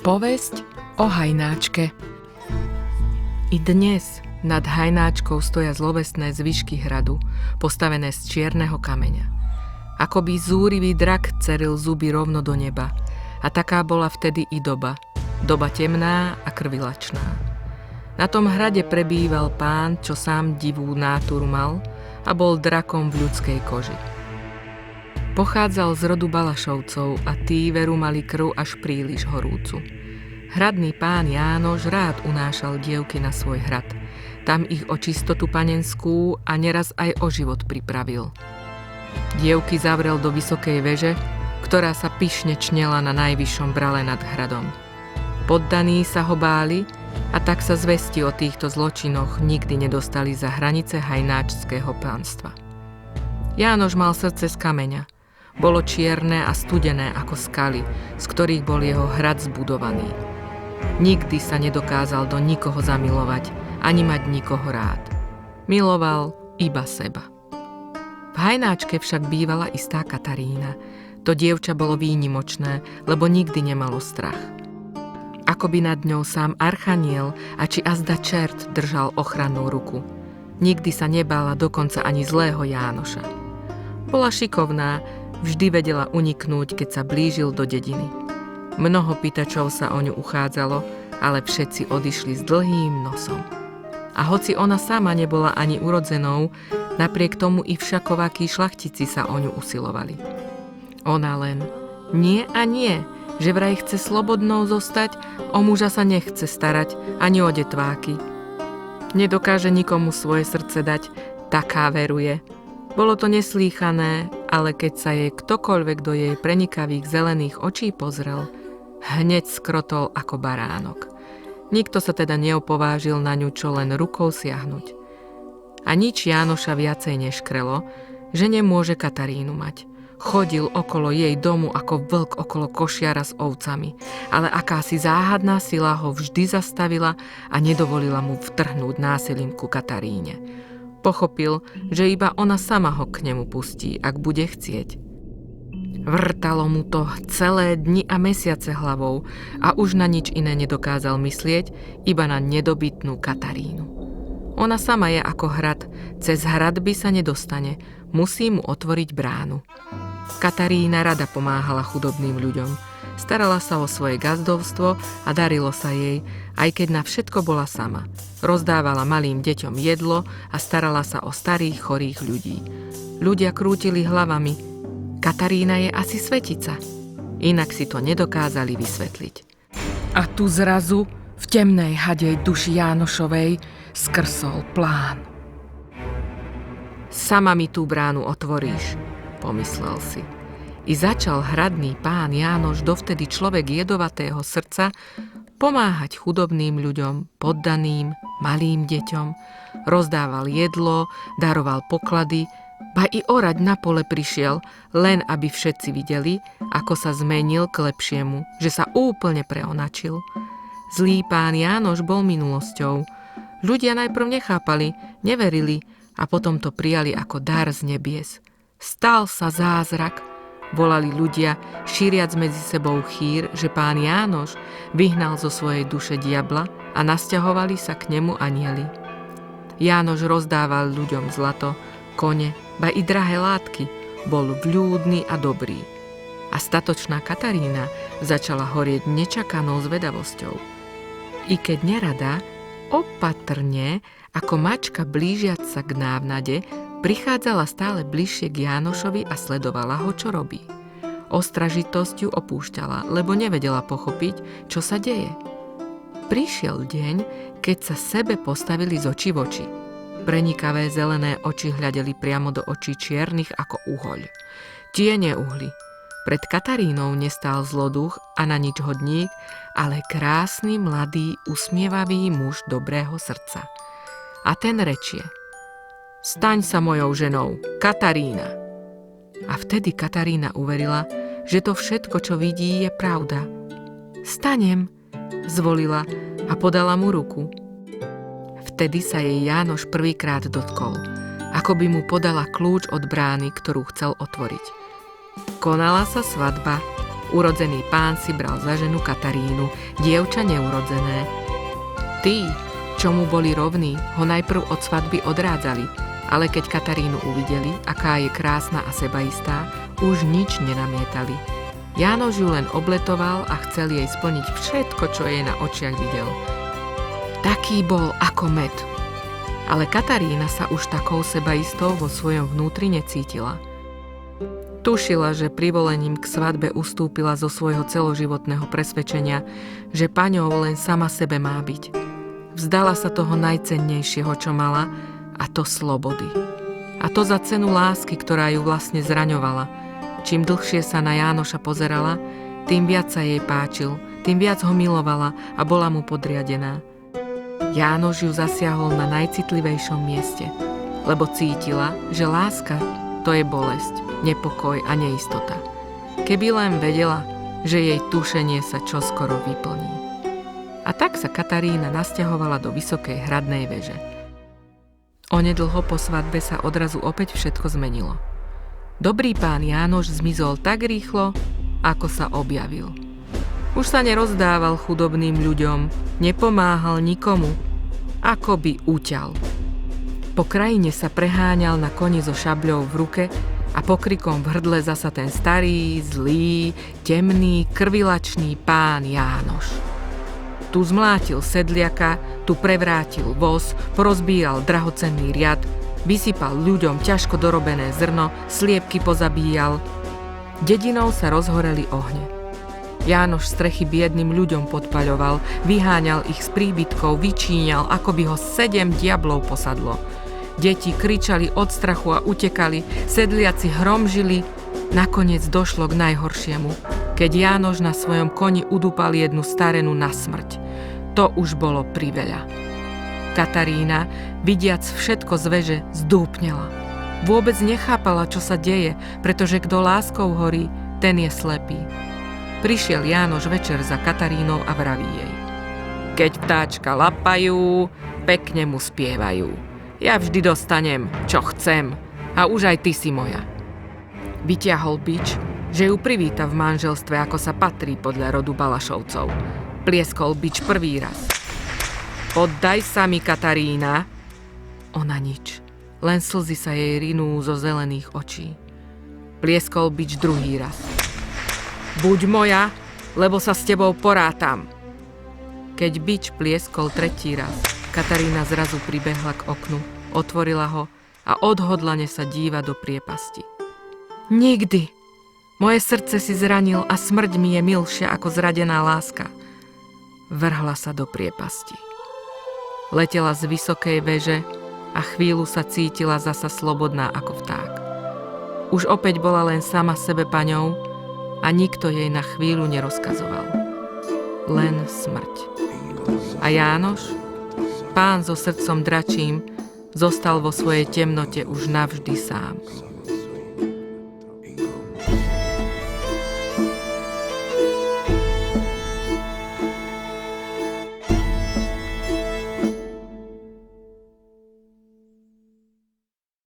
Povesť o hajnáčke. I dnes nad hajnáčkou stoja zlovestné zvyšky hradu, postavené z čierneho kameňa. Akoby zúrivý drak ceril zuby rovno do neba. A taká bola vtedy i doba. Doba temná a krvilačná. Na tom hrade prebýval pán, čo sám divú náturu mal a bol drakom v ľudskej koži. Pochádzal z rodu Balašovcov a tí veru mali krv až príliš horúcu. Hradný pán Jánoš rád unášal dievky na svoj hrad. Tam ich o čistotu panenskú a neraz aj o život pripravil. Dievky zavrel do vysokej veže, ktorá sa pyšne čnela na najvyššom brale nad hradom. Poddaní sa ho báli a tak sa zvesti o týchto zločinoch nikdy nedostali za hranice hajnáčského pánstva. Jánoš mal srdce z kameňa. Bolo čierne a studené ako skaly, z ktorých bol jeho hrad zbudovaný. Nikdy sa nedokázal do nikoho zamilovať, ani mať nikoho rád. Miloval iba seba. V hajnáčke však bývala istá Katarína. To dievča bolo výnimočné, lebo nikdy nemalo strach. Akoby nad ňou sám archaniel a či azda čert držal ochrannú ruku. Nikdy sa nebála dokonca ani zlého Jánoša. Bola šikovná, vždy vedela uniknúť, keď sa blížil do dediny. Mnoho pýtačov sa o ňu uchádzalo, ale všetci odišli s dlhým nosom. A hoci ona sama nebola ani urodzenou, napriek tomu i všakovakí šlachtici sa o ňu usilovali. Ona len nie a nie, že vraj chce slobodnou zostať, o muža sa nechce starať, ani o detváky. Nedokáže nikomu svoje srdce dať, taká veruje. Bolo to neslýchané, ale keď sa jej ktokoľvek do jej prenikavých zelených očí pozrel, hneď skrotol ako baránok. Nikto sa teda neopovážil na ňu čo len rukou siahnuť. A nič Jánoša viacej neškrelo, že nemôže Katarínu mať. Chodil okolo jej domu ako vlk okolo košiara s ovcami, ale akási záhadná sila ho vždy zastavila a nedovolila mu vtrhnúť násilím ku Kataríne. Pochopil, že iba ona sama ho k nemu pustí, ak bude chcieť. Vrtalo mu to celé dni a mesiace hlavou a už na nič iné nedokázal myslieť, iba na nedobytnú Katarínu. Ona sama je ako hrad, cez hradby sa nedostane, musí mu otvoriť bránu. Katarína rada pomáhala chudobným ľuďom. Starala sa o svoje gazdovstvo a darilo sa jej, aj keď na všetko bola sama. Rozdávala malým deťom jedlo a starala sa o starých, chorých ľudí. Ľudia krútili hlavami. Katarína je asi svetica. Inak si to nedokázali vysvetliť. A tu zrazu, v temnej hadej duši Jánošovej, skrsol plán. Sama mi tú bránu otvoríš, pomyslel si. I začal hradný pán Jánoš, dovtedy človek jedovatého srdca, pomáhať chudobným ľuďom, poddaným, malým deťom, rozdával jedlo, daroval poklady, ba i orať na pole prišiel, len aby všetci videli, ako sa zmenil k lepšiemu, že sa úplne preonačil. Zlý pán Jánoš bol minulosťou. Ľudia najprv nechápali, neverili a potom to prijali ako dar z nebies. Stal sa zázrak, volali ľudia, šíriac medzi sebou chýr, že pán Jánoš vyhnal zo svojej duše diabla a nasťahovali sa k nemu anjeli. Jánoš rozdával ľuďom zlato, kone, ba i drahé látky, bol vľúdny a dobrý. A statočná Katarína začala horieť nečakanou zvedavosťou. I keď nerada, opatrne, ako mačka blížiac sa k návnade, prichádzala stále bližšie k Jánošovi a sledovala ho, čo robí. Ostražitosť ju opúšťala, lebo nevedela pochopiť, čo sa deje. Prišiel deň, keď sa sebe postavili z očí v oči. Prenikavé zelené oči hľadeli priamo do očí čiernych ako uhoľ. Tie neuhli. Pred Katarínou nestál zloduch a na nič hodník, ale krásny, mladý, usmievavý muž dobrého srdca. A ten rečie: Staň sa mojou ženou, Katarína. A vtedy Katarína uverila, že to všetko, čo vidí, je pravda. Stanem, zvolila a podala mu ruku. Vtedy sa jej Jánoš prvýkrát dotkol, ako by mu podala kľúč od brány, ktorú chcel otvoriť. Konala sa svadba, Urodzený pán si bral za ženu Katarínu, dievča neurodzené. Tí, čo mu boli rovní, ho najprv od svadby odrádzali, ale keď Katarínu uvideli, aká je krásna a sebaistá, už nič nenamietali. Jánoš ju len obletoval a chcel jej splniť všetko, čo jej na očiach videl. Taký bol ako med. Ale Katarína sa už takou sebaistou vo svojom vnútri necítila. Tušila, že privolením k svadbe ustúpila zo svojho celoživotného presvedčenia, že paňou len sama sebe má byť. Vzdala sa toho najcennejšieho, čo mala, a to slobody. A to za cenu lásky, ktorá ju vlastne zraňovala. Čím dlhšie sa na Jánoša pozerala, tým viac sa jej páčil, tým viac ho milovala a bola mu podriadená. Jánoš ju zasiahol na najcitlivejšom mieste, lebo cítila, že láska to je bolesť, nepokoj a neistota. Keby len vedela, že jej tušenie sa čoskoro vyplní. A tak sa Katarína nasťahovala do vysokej hradnej veže. Onedlho po svadbe sa odrazu opäť všetko zmenilo. Dobrý pán Jánoš zmizol tak rýchlo, ako sa objavil. Už sa nerozdával chudobným ľuďom, nepomáhal nikomu, ako by uťal. Po krajine sa preháňal na koni so šabľou v ruke a pokrikom v hrdle zasa ten starý, zlý, temný, krvilačný pán Jánoš. Tu zmlátil sedliaka, tu prevrátil voz, porozbíjal drahocenný riad, vysypal ľuďom ťažko dorobené zrno, sliepky pozabíjal. Dedinou sa rozhoreli ohne. Jánoš strechy biednym ľuďom podpaľoval, vyháňal ich z príbytkov, vyčíňal, ako by ho 7 diablov posadlo. Deti kričali od strachu a utekali, sedliaci hromžili. Nakoniec došlo k najhoršiemu, keď Jánoš na svojom koni udúpal jednu starenu na smrť. To už bolo priveľa. Katarína, vidiac všetko z veže, zdúpnela. Vôbec nechápala, čo sa deje, pretože kto láskou horí, ten je slepý. Prišiel Jánoš večer za Katarínou a vraví jej: Keď vtáčka lapajú, pekne mu spievajú. Ja vždy dostanem, čo chcem, a už aj ty si moja. Vyťahol bič, že ju privíta v manželstve, ako sa patrí podľa rodu Balašovcov. Plieskol bič prvý raz. Poddaj sa mi, Katarína. Ona nič, len slzy sa jej rinú zo zelených očí. Plieskol bič druhý raz. Buď moja, lebo sa s tebou porátam. Keď bič plieskol tretí raz, Katarína zrazu pribehla k oknu, otvorila ho a odhodlane sa díva do priepasti. Nikdy! Moje srdce si zranil a smrť mi je milšia ako zradená láska. Vrhla sa do priepasti. Letela z vysokej veže a chvíľu sa cítila zasa slobodná ako vták. Už opäť bola len sama sebe paňou a nikto jej na chvíľu nerozkazoval. Len smrť. A Jánoš, pán so srdcom dračím, zostal vo svojej temnote už navždy sám.